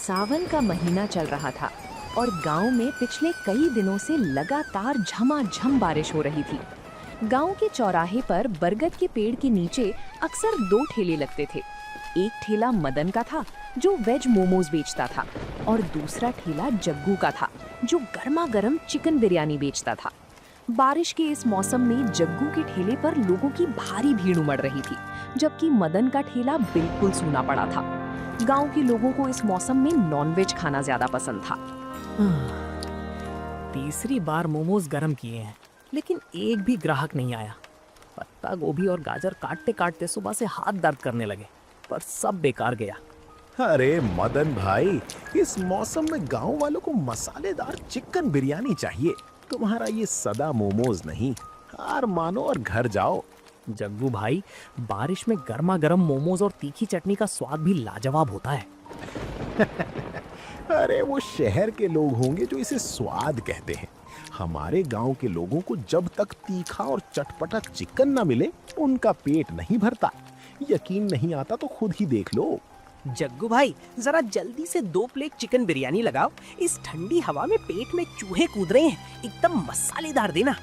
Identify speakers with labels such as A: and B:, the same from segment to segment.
A: सावन का महीना चल रहा था और गांव में पिछले कई दिनों से लगातार झमाझम बारिश हो रही थी। गांव के चौराहे पर बरगद के पेड़ के नीचे अक्सर दो ठेले लगते थे। एक ठेला मदन का था जो वेज मोमोज बेचता था और दूसरा ठेला जग्गू का था जो गर्मा गर्म चिकन बिरयानी बेचता था। बारिश के इस मौसम में जग्गू के ठेले पर लोगों की भारी भीड़ उमड़ रही थी, जबकि मदन का ठेला बिल्कुल सूना पड़ा था। गांव के लोगों को इस मौसम में नॉनवेज खाना ज्यादा पसंद था।
B: तीसरी बार मोमोज गरम किए हैं, लेकिन एक भी ग्राहक नहीं आया। पत्ता गोभी और गाजर काटते काटते सुबह से हाथ दर्द करने लगे, पर सब बेकार गया।
C: अरे मदन भाई, इस मौसम में गांव वालों को मसालेदार चिकन बिरयानी चाहिए। तुम्हारा ये सदा मोमोज नहीं। हार मानो और घर जाओ।
B: जग्गू भाई, बारिश में गर्मा गर्म मोमोज और तीखी चटनी का स्वाद भी लाजवाब होता है।
C: अरे वो शहर के लोग होंगे जो इसे स्वाद कहते हैं। हमारे गांव के लोगों को जब तक तीखा और चटपटा चिकन ना मिले उनका पेट नहीं भरता। यकीन नहीं आता तो खुद ही देख लो।
D: जग्गू भाई, जरा जल्दी से 2 प्लेट चिकन बिरयानी लगाओ। इस ठंडी हवा में पेट में चूहे कूद रहे हैं, एकदम मसालेदार देना।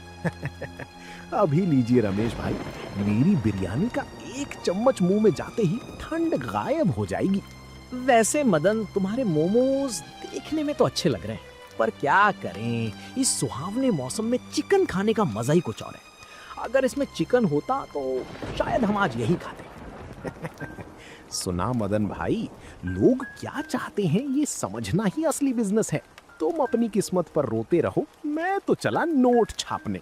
C: अभी लीजिए रमेश भाई, मेरी बिरयानी का एक चम्मच मुंह में जाते ही ठंड गायब हो जाएगी।
B: वैसे मदन, तुम्हारे मोमोज देखने में तो अच्छे लग रहे हैं, पर क्या करें, इस सुहावने मौसम में चिकन खाने का मजा ही कुछ और है। अगर इसमें चिकन होता तो शायद हम आज यही खाते।
C: सुना मदन भाई, लोग क्या चाहते हैं ये समझना ही असली बिजनेस है। तुम अपनी किस्मत पर रोते रहो, मैं तो चला नोट छापने।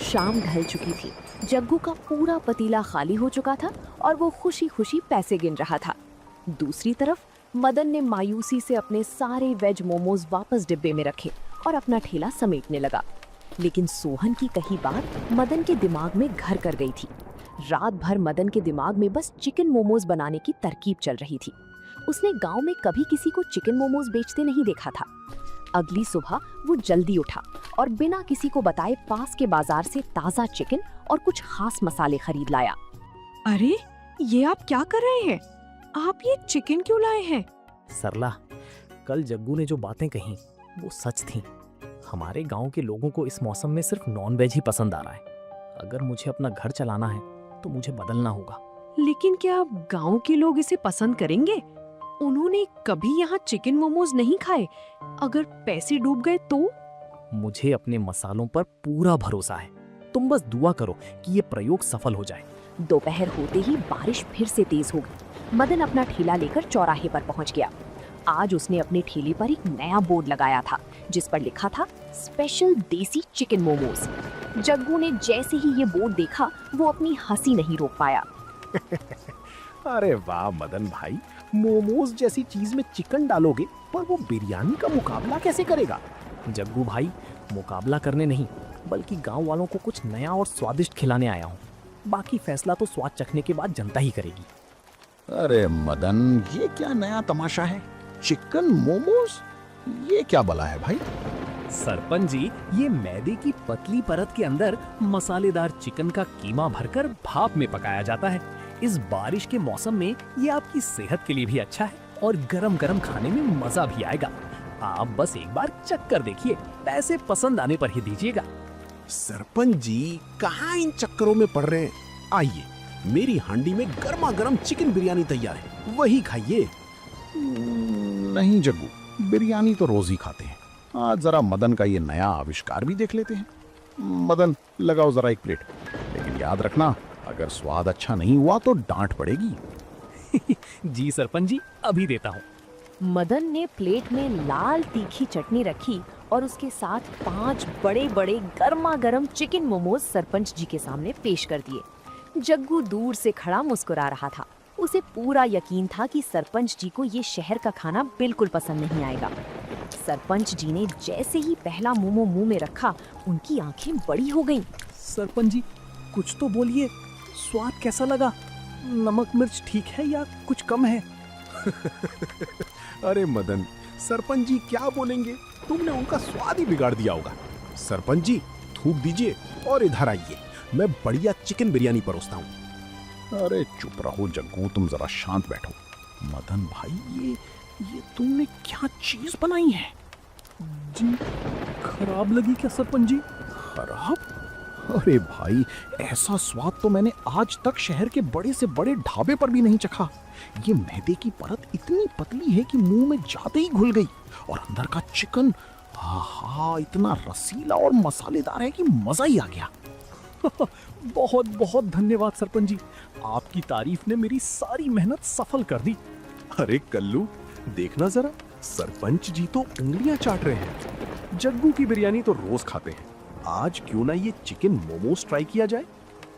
A: शाम ढल चुकी थी। जग्गू का पूरा पतीला खाली हो चुका था और वो खुशी खुशी पैसे गिन रहा था। दूसरी तरफ मदन ने मायूसी से अपने सारे वेज मोमोज वापस डिब्बे में रखे और अपना ठेला समेटने लगा। लेकिन सोहन की कही बात मदन के दिमाग में घर कर गई थी। रात भर मदन के दिमाग में बस चिकन मोमोज बनाने की तरकीब चल रही थी। उसने गांव में कभी किसी को चिकन मोमोज बेचते नहीं देखा था। अगली सुबह वो जल्दी उठा और बिना किसी को बताए पास के बाजार से ताज़ा चिकन और कुछ खास मसाले खरीद लाया।
E: अरे, ये आप क्या कर रहे हैं? आप ये चिकन क्यों लाए हैं?
B: सरला, कल जग्गू ने जो बातें कहीं वो सच थीं। हमारे गांव के लोगों को इस मौसम में सिर्फ नॉनवेज ही पसंद आ रहा है। अगर मुझे अपना घर चलाना है तो मुझे बदलना होगा।
E: लेकिन क्या गांव के लोग इसे पसंद करेंगे? उन्होंने कभी यहाँ चिकन मोमोज नहीं खाए। अगर पैसे डूब गए तो?
B: मुझे अपने मसालों पर पूरा भरोसा है। तुम बस दुआ करो कि ये प्रयोग सफल हो जाए।
A: दोपहर होते ही बारिश फिर से तेज हो गई। मदन अपना ठेला लेकर चौराहे पर पहुंच गया। आज उसने अपने ठेले पर एक नया बोर्ड लगाया था जिस पर लिखा था स्पेशल देसी चिकन मोमोज। जग्गू ने जैसे ही ये बोर्ड देखा वो अपनी हंसी नहीं रोक पाया।
C: अरे वाह मदन भाई, मोमोज जैसी चीज में चिकन डालोगे पर वो बिरयानी का मुकाबला कैसे करेगा?
B: जग्गू भाई, मुकाबला करने नहीं बल्कि गांव वालों को कुछ नया और स्वादिष्ट खिलाने आया हूँ। बाकी फैसला तो स्वाद चखने के बाद जनता ही करेगी।
F: अरे मदन, ये क्या नया तमाशा है? चिकन मोमोज, ये क्या बला है भाई?
B: सरपंच जी, ये मैदे की पतली परत के अंदर मसालेदार चिकन का कीमा भरकर भाप में पकाया जाता है। इस बारिश के मौसम में ये आपकी सेहत के लिए भी अच्छा है और गरम गरम खाने में मजा भी आएगा। आप बस एक बार चख कर देखिए, पैसे पसंद आने पर ही दीजिएगा।
C: सरपंच जी, कहाँ इन चक्करों में पड़ रहे हैं? आइए, मेरी हांडी में गर्मा गर्म चिकन बिरयानी तैयार है, वही खाइए।
F: नहीं जग्गू, बिरयानी तो रोज ही खाते हैं। आज जरा मदन का ये नया आविष्कार भी देख लेते हैं। मदन, लगाओ जरा एक प्लेट, लेकिन याद रखना, अगर स्वाद अच्छा नहीं हुआ तो डांट पड़ेगी।
B: जी सरपंच जी, अभी देता हूँ।
A: मदन ने प्लेट में लाल तीखी चटनी रखी और उसके साथ 5 बड़े बड़े गर्मा गर्म चिकन मोमोज सरपंच जी के सामने पेश कर दिए। जग्गू दूर से खड़ा मुस्कुरा रहा था। उसे पूरा यकीन था कि सरपंच जी को ये शहर का खाना बिल्कुल पसंद नहीं आएगा। सरपंच जी ने जैसे ही पहला मोमो मुंह में रखा, उनकी आंखें बड़ी हो गईं।
B: सरपंच जी, कुछ तो बोलिए, स्वाद कैसा लगा? नमक मिर्च ठीक है या कुछ कम है?
C: अरे मदन, सरपंच जी क्या बोलेंगे? तुमने उनका स्वाद ही बिगाड़ दिया होगा। सरपंच जी, थूक दीजिए और इधर आइए, मैं बढ़िया चिकन बिरयानी परोसता हूँ।
F: अरे चुप रहो जग्गू, तुम जरा शांत बैठो। मदन भाई, ये तुमने क्या चीज बनाई है?
B: जी, खराब लगी क्या सरपंच जी?
F: खराब? अरे भाई, ऐसा स्वाद तो मैंने आज तक शहर के बड़े से बड़े ढाबे पर भी नहीं चखा। ये मैदे की परत इतनी पतली है कि मुंह में जाते ही घुल गई, और अंदर का चिकन, आहा, इतना रसीला और मसालेदार है कि मजा ही आ गया।
B: बहुत बहुत धन्यवाद सरपंच जी, आपकी तारीफ ने मेरी सारी मेहनत सफल कर दी।
C: अरे कल्लू, देखना जरा, सरपंच जी तो उंगलियां चाट रहे हैं। जग्गू की बिरयानी तो रोज खाते हैं, आज क्यों ना ये चिकन मोमोज ट्राई किया जाए।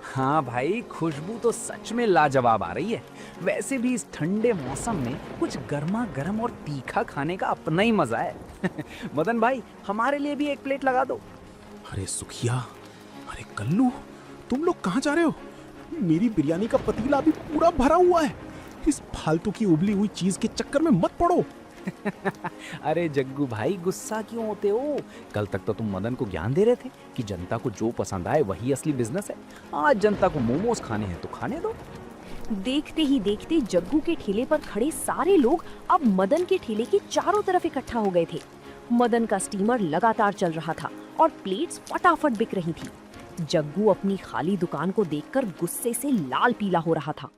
G: हाँ भाई, खुशबू तो सच में लाजवाब आ रही है। वैसे भी इस ठंडे मौसम में कुछ गर्मा गर्म और तीखा खाने का अपना ही मजा है। मदन भाई, हमारे लिए भी एक प्लेट लगा दो।
C: अरे सुखिया, अरे कल्लू, तुम लोग कहाँ जा रहे हो? मेरी बिरयानी का पतीला अभी पूरा भरा हुआ है। इस फालतू की उबली हुई चीज के चक्कर में मत पड़ो।
G: अरे जग्गू भाई, गुस्सा क्यों होते हो? कल तक तो तुम मदन को ज्ञान दे रहे थे कि जनता को जो पसंद आए वही असली बिजनेस है। आज जनता को मोमोज खाने हैं तो खाने दो।
A: देखते ही देखते जग्गू के ठेले पर खड़े सारे लोग अब मदन के ठेले के चारों तरफ इकट्ठा हो गए थे। मदन का स्टीमर लगातार चल रहा था और प्लेट्स फटाफट बिक रही थी। जग्गू अपनी खाली दुकान को देखकर गुस्से से लाल पीला हो रहा था।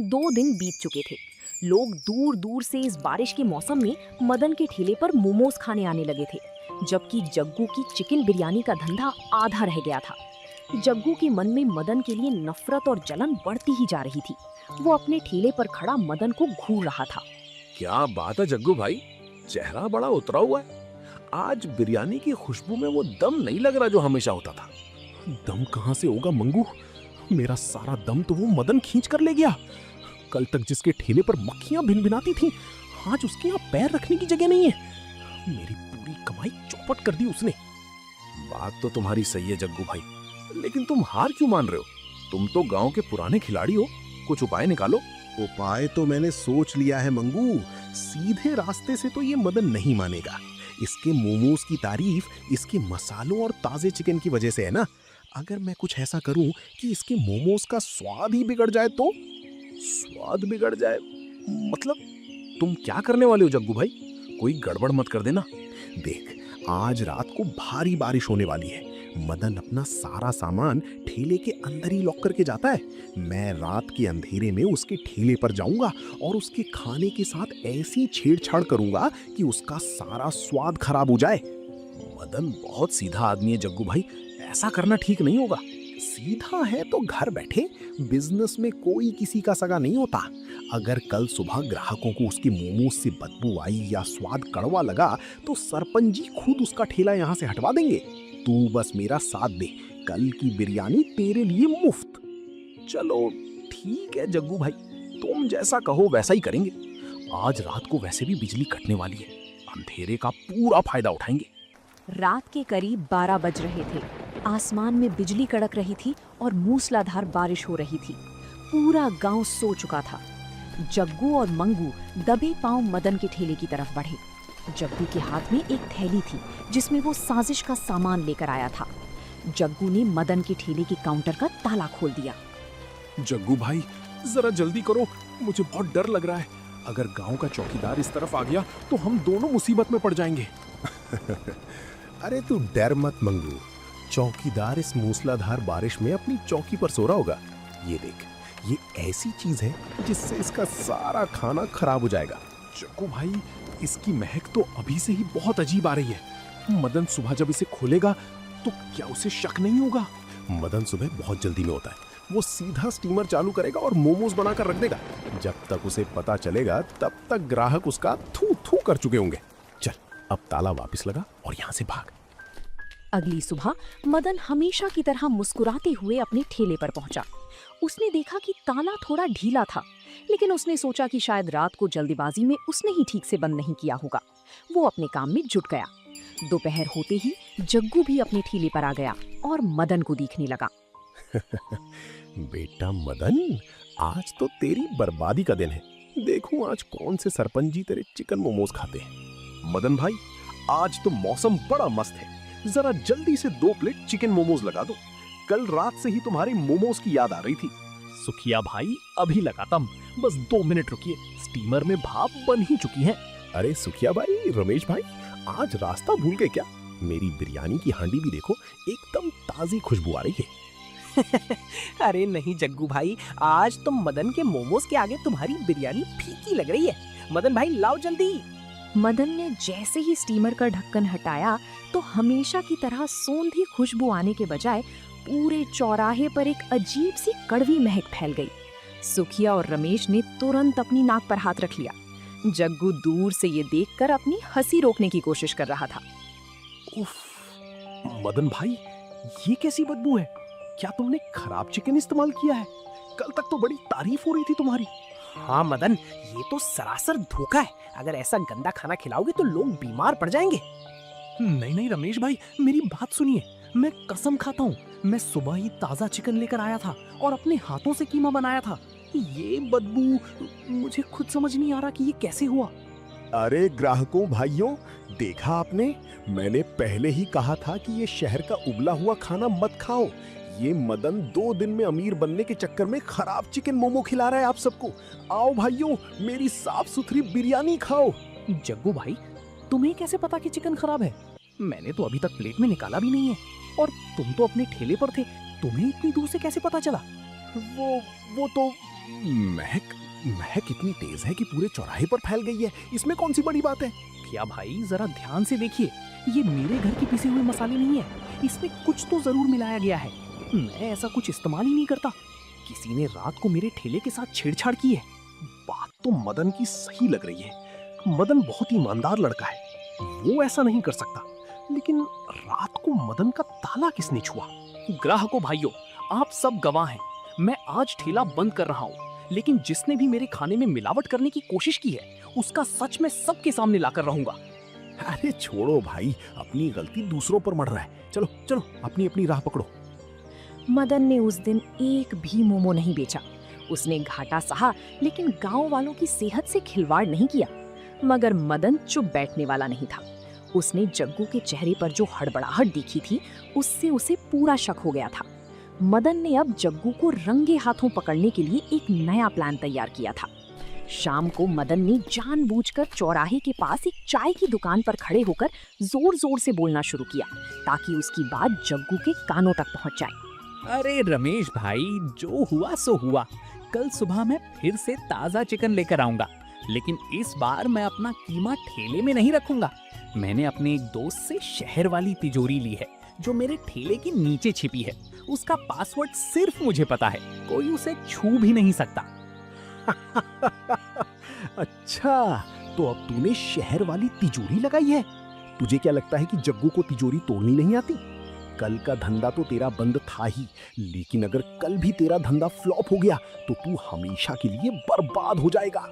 A: 2 दिन बीत चुके थे। लोग दूर दूर से इस बारिश के मौसम में मदन के ठेले पर मोमोज खाने आने लगे थे, जबकि जग्गू की चिकन बिरयानी का धंधा आधा रह गया था। जग्गू के मन में मदन के लिए नफरत और जलन बढ़ती ही जा रही थी। वो अपने ठेले पर खड़ा मदन को घूर रहा था।
C: क्या बात है जग्गू भाई, चेहरा बड़ा उतरा हुआ है। आज बिरयानी की खुशबू में वो दम नहीं लग रहा जो हमेशा होता था। दम कहाँ से होगा मंगू? मेरा सारा दम तो वो मदन खींच कर ले गया। कल तक जिसके ठेले पर मक्खियां भिनभिनाती थीं, आज उसके यहाँ पैर रखने की जगह नहीं है। मेरी पूरी कमाई चौपट कर दी उसने। बात तो तुम्हारी सही है जग्गू भाई, लेकिन तुम हार क्यों मान रहे हो? तुम तो गांव के पुराने खिलाड़ी हो, कुछ उपाय निकालो। उपाय तो मैंने सोच लिया है मंगू। सीधे रास्ते से तो ये मदन नहीं मानेगा। इसके मोमोज की तारीफ इसके मसालों और ताजे चिकन की वजह से है ना। अगर मैं कुछ ऐसा करूं कि इसके मोमोज का स्वाद ही बिगड़ जाए तो? स्वाद बिगड़ जाए मतलब? तुम क्या करने वाले हो जग्गू भाई? कोई गड़बड़ मत कर देना। देख, आज रात को भारी बारिश होने वाली है। मदन अपना सारा सामान ठेले के अंदर ही लॉक करके जाता है। मैं रात के अंधेरे में उसके ठेले पर जाऊंगा और उसके खाने के साथ ऐसी छेड़छाड़ करूंगा कि उसका सारा स्वाद खराब हो जाए। मदन बहुत सीधा आदमी है जग्गू भाई, ऐसा करना ठीक नहीं होगा। सीधा है तो घर बैठे, बिजनेस में कोई किसी का सगा नहीं होता। अगर कल सुबह ग्राहकों को उसके मोमोज से बदबू आई या स्वाद कड़वा लगा तो सरपंच जी खुद उसका ठेला यहाँ से हटवा देंगे। तू बस मेरा साथ दे, कल की बिरयानी तेरे लिए मुफ्त। चलो ठीक है जग्गू भाई, तुम जैसा कहो वैसा ही करेंगे। आज रात को वैसे भी बिजली कटने वाली है, अंधेरे का पूरा फायदा उठाएंगे।
A: रात के करीब 12 बज रहे थे। आसमान में बिजली कड़क रही थी और मूसलाधार बारिश हो रही थी। पूरा गांव सो चुका था। जग्गू और मंगू दबे पांव मदन के ठेले की तरफ बढ़े। जग्गू के हाथ में एक थैली थी जिसमें वो साजिश का सामान लेकर आया था। जग्गू ने मदन के ठेले के काउंटर का ताला खोल दिया।
C: जग्गू भाई, जरा जल्दी करो, मुझे बहुत डर लग रहा है। अगर गांव का चौकीदार इस तरफ आ गया तो हम दोनों मुसीबत में पड़ जाएंगे। अरे तू डर मत मंगू, चौकीदार इस मूसलाधार बारिश में अपनी चौकी पर सो रहा होगा। ये देख, ये ऐसी चीज है जिससे इसका सारा खाना खराब हो जाएगा। जग्गू भाई, इसकी महक तो अभी से ही बहुत अजीब आ रही है। मदन सुबह जब इसे खोलेगा तो क्या उसे शक नहीं होगा? मदन सुबह बहुत जल्दी में होता है, वो सीधा स्टीमर चालू करेगा और मोमोज बनाकर रख देगा। जब तक उसे पता चलेगा तब तक ग्राहक उसका थू थू कर चुके होंगे। चल, अब ताला वापस लगा और यहाँ से भाग।
A: अगली सुबह मदन हमेशा की तरह मुस्कुराते हुए अपने ठेले पर पहुंचा। उसने देखा कि ताला थोड़ा ढीला था, लेकिन उसने सोचा कि शायद रात को जल्दीबाजी में उसने ही ठीक से बंद नहीं किया होगा। वो अपने काम में जुट गया। दोपहर होते ही जग्गू भी अपने ठेले पर आ गया और मदन को देखने लगा।
C: बेटा मदन, आज तो तेरी बर्बादी का दिन है। देखूं आज कौन से सरपंच जी तेरे चिकन मोमोज खाते हैं। मदन भाई, आज तो मौसम बड़ा मस्त है, जरा जल्दी से 2 प्लेट चिकन मोमोज लगा दो। कल रात से ही तुम्हारे मोमोज की याद आ रही थी।
B: सुखिया भाई अभी लगाता हूँ, बस 2 मिनट रुकिए, स्टीमर में भाप बन ही चुकी है।
C: अरे सुखिया भाई, रमेश भाई, आज रास्ता भूल गए क्या? मेरी बिरयानी की हांडी भी देखो, एकदम ताजी खुशबू आ रही है।
D: अरे नहीं जग्गू भाई, आज तो मदन के मोमोज के आगे तुम्हारी बिरयानी फीकी लग रही है। मदन भाई लाओ जल्दी।
A: मदन ने जैसे ही स्टीमर का ढक्कन हटाया तो हमेशा की तरह सोंधी खुशबू आने के बजाय पूरे चौराहे पर एक अजीब सी कड़वी महक फैल गई। सुखिया और रमेश ने तुरंत अपनी नाक पर हाथ रख लिया। जग्गू दूर से ये देखकर अपनी हंसी रोकने की कोशिश कर रहा था।
C: उफ, मदन भाई, ये कैसी बदबू है? क्या तुमने खराब चिकन इस्तेमाल किया है? कल तक तो बड़ी तारीफ हो रही थी तुम्हारी।
D: हाँ मदन, ये तो सरासर धोखा है। अगर ऐसा गंदा खाना खिलाओगे तो लोग बीमार पड़ जाएंगे।
B: नहीं नहीं रमेश भाई, मेरी बात सुनिए, मैं कसम खाता हूँ, मैं सुबह ही ताजा चिकन लेकर आया था और अपने हाथों से कीमा बनाया था। ये बदबू, मुझे खुद समझ नहीं आ रहा कि ये कैसे हुआ।
C: अरे ग्राहकों भाइयों, देखा आपने, मैंने पहले ही कहा था कि ये शहर का उबला हुआ खाना मत खाओ। ये मदन 2 दिन में अमीर बनने के चक्कर में खराब चिकन मोमो खिला रहा है आप सबको। आओ भाइयों, मेरी साफ सुथरी बिरयानी खाओ।
B: जग्गू भाई, तुम्हें कैसे पता कि चिकन खराब है? मैंने तो अभी तक प्लेट में निकाला भी नहीं है, और तुम तो अपने ठेले पर थे, तुम्हें इतनी दूर से कैसे पता चला?
C: वो तो महक इतनी तेज है कि पूरे चौराहे पर फैल गई है। इसमें कौन सी बड़ी बात है?
B: क्या भाई, जरा ध्यान से देखिए, ये मेरे घर के पिसे हुए मसाले नहीं है, इसमें कुछ तो जरूर मिलाया गया है। मैं ऐसा कुछ इस्तेमाल ही नहीं करता। किसी ने रात को मेरे ठेले के साथ छेड़छाड़ की है।
C: बात तो मदन की सही लग रही है। मदन बहुत ईमानदार लड़का है, वो ऐसा नहीं कर सकता। लेकिन रात को मदन का ताला किसने छुआ?
B: ग्राहकों भाइयों, आप सब गवाह हैं। मैं आज ठेला बंद कर रहा हूँ, लेकिन जिसने भी मेरे खाने में मिलावट करने की कोशिश की है, उसका सच मैं सबके सामने लाकर रहूंगा।
C: अरे छोड़ो भाई, अपनी गलती दूसरों पर मढ़ रहा है। चलो चलो, अपनी अपनी राह पकड़ो।
A: मदन ने उस दिन एक भी मोमो नहीं बेचा। उसने घाटा सहा, लेकिन गांव वालों की सेहत से खिलवाड़ नहीं किया। मगर मदन चुप बैठने वाला नहीं था। उसने जग्गू के चेहरे पर जो हड़बड़ाहट देखी थी, उससे उसे पूरा शक हो गया था। मदन ने अब जग्गू को रंगे हाथों पकड़ने के लिए एक नया प्लान तैयार किया था। शाम को मदन ने जानबूझकर चौराहे के पास एक चाय की दुकान पर खड़े होकर जोर जोर से बोलना शुरू किया, ताकि उसकी बात जग्गू के कानों तक पहुंच जाए।
G: अरे रमेश भाई, जो हुआ सो हुआ। कल सुबह मैं फिर से ताजा चिकन लेकर आऊंगा, लेकिन इस बार मैं अपना कीमा ठेले में नहीं रखूंगा। मैंने अपने एक दोस्त से शहर वाली तिजोरी ली है, जो मेरे ठेले के नीचे छिपी है। उसका पासवर्ड सिर्फ मुझे पता है, कोई उसे छू भी नहीं सकता।
C: अच्छा, तो अब तूने शहर वाली तिजोरी लगाई है। तुझे क्या लगता है कि जग्गू को तिजोरी तोड़नी नहीं आती? कल का धंधा तो तेरा बंद था ही, लेकिन अगर कल भी तेरा धंधा फ्लॉप हो गया तो तू हमेशा के लिए बर्बाद हो जाएगा।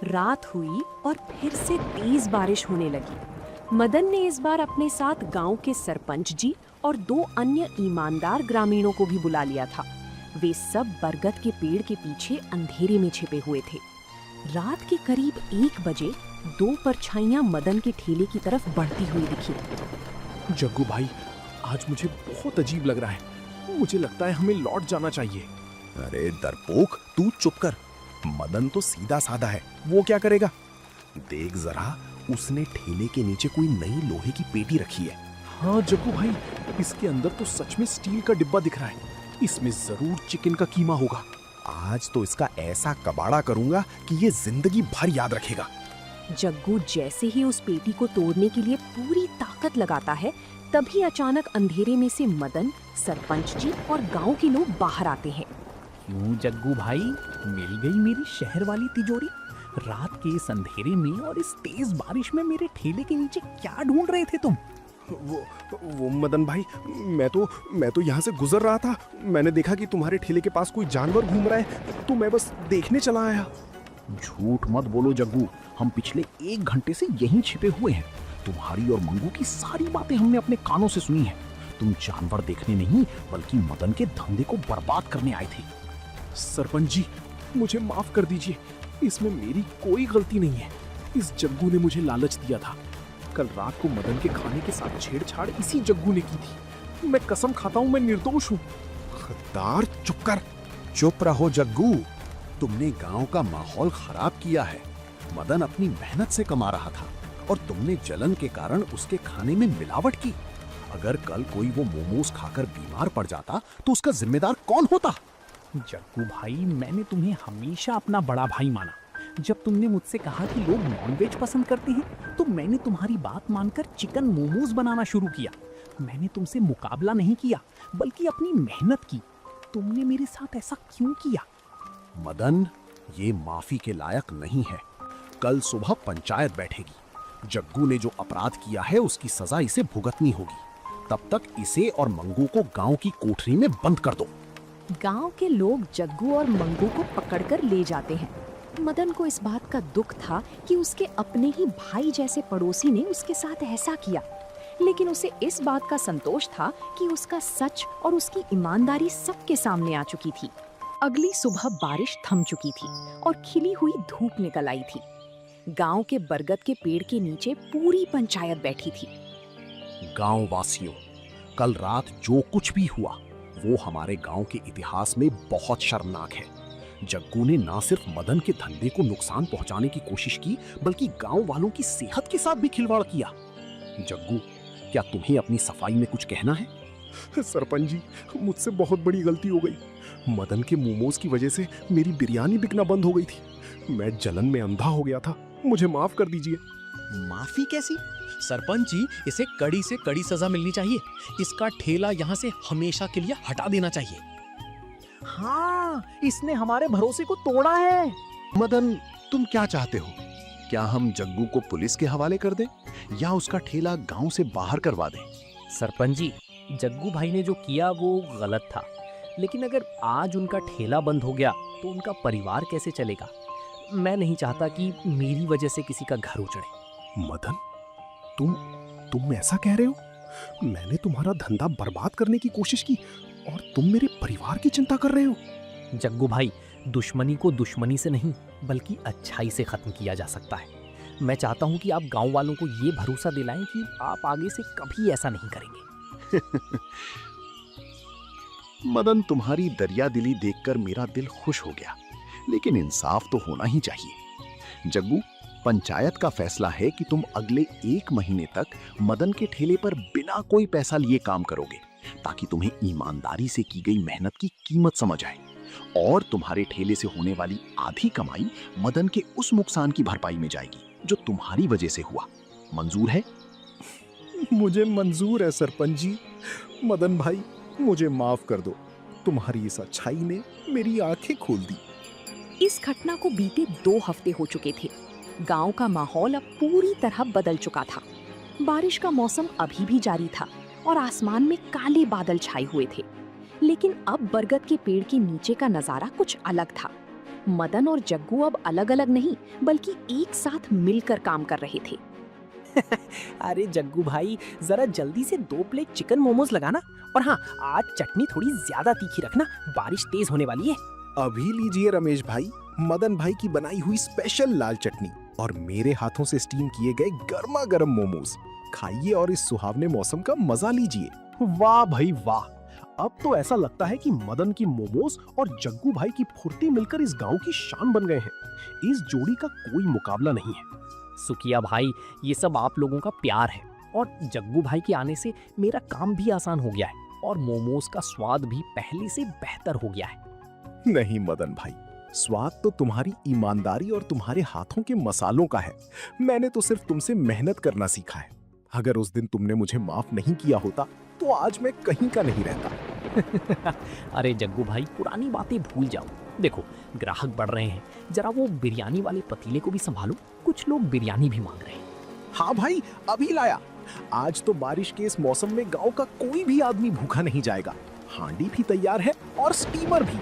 E: रात हुई और फिर से तेज बारिश होने लगी। मदन ने इस बार अपने साथ गांव के सरपंच जी और 2 अन्य ईमानदार ग्रामीणों को भी बुला लिया था। वे सब बरगद के पेड़ के पीछे अंधेरे में छिपे हुए थे। रात के करीब 1 बजे 2 परछाइयां मदन के ठेले की तरफ बढ़ती हुई दिखी।
C: जग्गू भाई, आज मुझे बहुत अजीब लग रहा है। मुझे लगता है हमें लौट जाना चाहिए। अरे डरपोक, तू चुप कर। मदन तो सीधा साधा है, वो क्या करेगा? देख जरा, उसने ठेले के नीचे कोई नई लोहे की पेटी रखी है। हाँ जग्गू भाई, इसके अंदर तो सच में स्टील का डिब्बा दिख रहा है। इसमें जरूर चिकन का कीमा होगा। आज तो इसका ऐसा कबाड़ा करूंगा कि ये जिंदगी भर याद रखेगा।
E: जग्गू जैसे ही उस पेटी को तोड़ने के लिए पूरी ताकत लगाता है, तभी अचानक अंधेरे में से मदन, सरपंच जी और गांव के लोग बाहर आते हैं।
G: क्यों जग्गू भाई, मिल गई मेरी शहर वाली तिजोरी? रात के इस अंधेरे में और इस तेज बारिश में मेरे ठेले के नीचे क्या ढूंढ रहे थे तुम?
C: वो मदन भाई, मैं तो यहाँ से गुजर रहा था। मैंने देखा कि तुम्हारे ठेले के पास कोई जानवर घूम रहा है, तो मैं बस देखने चला आया।
F: झूठ मत बोलो जग्गू, हम पिछले 1 घंटे से यहीं छिपे हुए हैं। तुम्हारी और मंगू की सारी बातें हमने अपने कानों से सुनी हैं। तुम जानवर देखने नहीं, बल्कि मदन के धंधे को बर्बाद करने आए थे।
C: सरपंच जी, मुझे माफ कर दीजिए, इसमें मेरी कोई गलती नहीं है। इस जग्गू ने मुझे लालच दिया था। कल रात को मदन के खाने के साथ छेड़छाड़ इसी जग्गू ने की थी। मैं कसम खाता हूँ, मैं निर्दोष हूँ। गद्दार, चुप कर।
F: चुप रहो जग्गू, तुमने गांव का माहौल खराब किया है। मदन अपनी मेहनत से कमा रहा था और तुमने जलन के कारण उसके खाने में मिलावट की। अगर कल कोई वो मोमोज खाकर बीमार पड़ जाता तो उसका जिम्मेदार कौन होता?
B: जग्गू भाई, मैंने तुम्हें हमेशा अपना बड़ा भाई माना। जब तुमने मुझसे कहा कि लोग नॉनवेज पसंद करते हैं तो मैंने तुम्हारी बात मानकर चिकन मोमोज बनाना शुरू किया। मैंने तुमसे मुकाबला नहीं किया बल्कि अपनी मेहनत की। तुमने मेरे साथ ऐसा क्यों किया?
F: मदन, ये माफी के लायक नहीं है। कल सुबह पंचायत बैठेगी। जग्गू ने जो अपराध किया है उसकी सजा इसे भुगतनी होगी। तब तक इसे और मंगू को गांव की कोठरी में बंद कर दो।
A: गांव के लोग जग्गू और मंगू को पकड़कर ले जाते हैं। मदन को इस बात का दुख था कि उसके अपने ही भाई जैसे पड़ोसी ने उसके साथ ऐसा किया, लेकिन उसे इस बात का संतोष था कि उसका सच और उसकी ईमानदारी सबके सामने आ चुकी थी। अगली सुबह बारिश थम चुकी थी और खिली हुई धूप निकल आई थी। गांव के बरगद के पेड़ के नीचे पूरी पंचायत बैठी थी।
F: गांव वासियों, कल रात जो कुछ भी हुआ वो हमारे गांव के इतिहास में बहुत शर्मनाक है। जग्गू ने ना सिर्फ मदन के धंधे को नुकसान पहुंचाने की कोशिश की बल्कि गांव वालों की सेहत के साथ भी खिलवाड़ किया। जग्गू, क्या तुम्हें अपनी सफाई में कुछ कहना है?
C: सरपंच जी, मुझसे बहुत बड़ी गलती हो गई। मदन के मोमोज की वजह से मेरी बिरयानी बिकना बंद हो गई थी। मैं जलन में अंधा हो गया था, मुझे माफ कर दीजिए।
H: माफी कैसी? सरपंच जी, इसे कड़ी से कड़ी सजा मिलनी चाहिए। इसका ठेला यहाँ से हमेशा के लिए हटा देना चाहिए।
B: हाँ, इसने हमारे भरोसे को तोड़ा है।
F: मदन, तुम क्या चाहते हो? क्या हम जग्गू को पुलिस के हवाले कर दें या उसका ठेला गांव से बाहर करवा दें?
G: सरपंच जी, जग्गू भाई ने जो किया वो गलत था, लेकिन अगर आज उनका ठेला बंद हो गया तो उनका परिवार कैसे चलेगा? मैं नहीं चाहता कि मेरी वजह से किसी का घर उजड़े।
C: मदन, तुम ऐसा कह रहे हो? मैंने तुम्हारा धंधा बर्बाद करने की कोशिश की और तुम मेरे परिवार की चिंता कर रहे हो?
G: जग्गू भाई, दुश्मनी को दुश्मनी से नहीं बल्कि अच्छाई से खत्म किया जा सकता है। मैं चाहता हूं कि आप गांव वालों को ये भरोसा दिलाएं कि आप आगे से कभी ऐसा नहीं करेंगे।
F: मदन, तुम्हारी दरिया दिली देखकर मेरा दिल खुश हो गया, लेकिन इंसाफ तो होना ही चाहिए। जग्गू, पंचायत का फैसला है कि तुम अगले 1 महीने तक मदन के ठेले पर बिना कोई पैसा लिए काम करोगे, ताकि तुम्हें ईमानदारी से की गई मेहनत की कीमत समझ आए और तुम्हारे ठेले से होने वाली आधी कमाई मदन के उस नुकसान की भरपाई में जाएगी जो तुम्हारी वजह से हुआ। मंजूर है?
C: मुझे मंजूर है सरपंच जी। मदन भाई, मुझे माफ कर दो। तुम्हारी इस अच्छाई ने मेरी आंखें खोल दी।
A: इस घटना को बीते 2 हफ्ते हो चुके थे। गांव का माहौल अब पूरी तरह बदल चुका था। बारिश का मौसम अभी भी जारी था और आसमान में काले बादल छाए हुए थे, लेकिन अब बरगद के पेड़ के नीचे का नजारा कुछ अलग था। मदन और जग्गू अब अलग अलग नहीं बल्कि एक साथ मिलकर काम कर रहे थे।
D: अरे जग्गू भाई, जरा जल्दी से 2 प्लेट चिकन मोमोज लगाना, और हाँ, आज चटनी थोड़ी ज्यादा तीखी रखना, बारिश तेज होने वाली है।
C: अभी लीजिए रमेश भाई, मदन भाई की बनाई हुई स्पेशल लाल चटनी और मेरे हाथों से स्टीम किए गए गर्मा गर्म मोमोज। खाइए और इस सुहावने मौसम का मजा लीजिए।
I: वाह भाई वाह! अब तो ऐसा लगता है कि मदन की मोमोज और जग्गू भाई की फुर्ती मिलकर इस गांव की शान बन गए हैं। इस जोड़ी का कोई मुकाबला नहीं है।
G: सुखिया भाई, ये सब आप लोगों का प्यार है, और जग्गू भाई के आने से मेरा काम भी आसान हो गया है और मोमोज का स्वाद भी पहले से बेहतर हो गया है।
C: नहीं मदन भाई, स्वाद तो तुम्हारी ईमानदारी और तुम्हारे हाथों के मसालों का है। मैंने तो सिर्फ तुमसे मेहनत करना सीखा है। अगर उस दिन तुमने मुझे माफ नहीं किया होता तो आज मैं कहीं का नहीं रहता।
G: अरे जग्गू भाई, पुरानी बातें भूल जाओ। देखो, ग्राहक बढ़ रहे हैं, जरा वो बिरयानी वाले पतीले को भी संभालो। कुछ लोग बिरयानी भी मांग रहे हैं।
C: हाँ भाई, अभी लाया। आज तो बारिश के इस मौसम में गांव का कोई भी आदमी भूखा नहीं जाएगा। हांडी भी तैयार है और स्टीमर भी।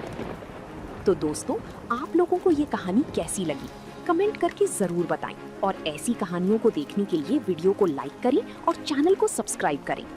A: तो दोस्तों, आप लोगों को ये कहानी कैसी लगी? कमेंट करके जरूर बताएं और ऐसी कहानियों को देखने के लिए वीडियो को लाइक करें और चैनल को सब्सक्राइब करें।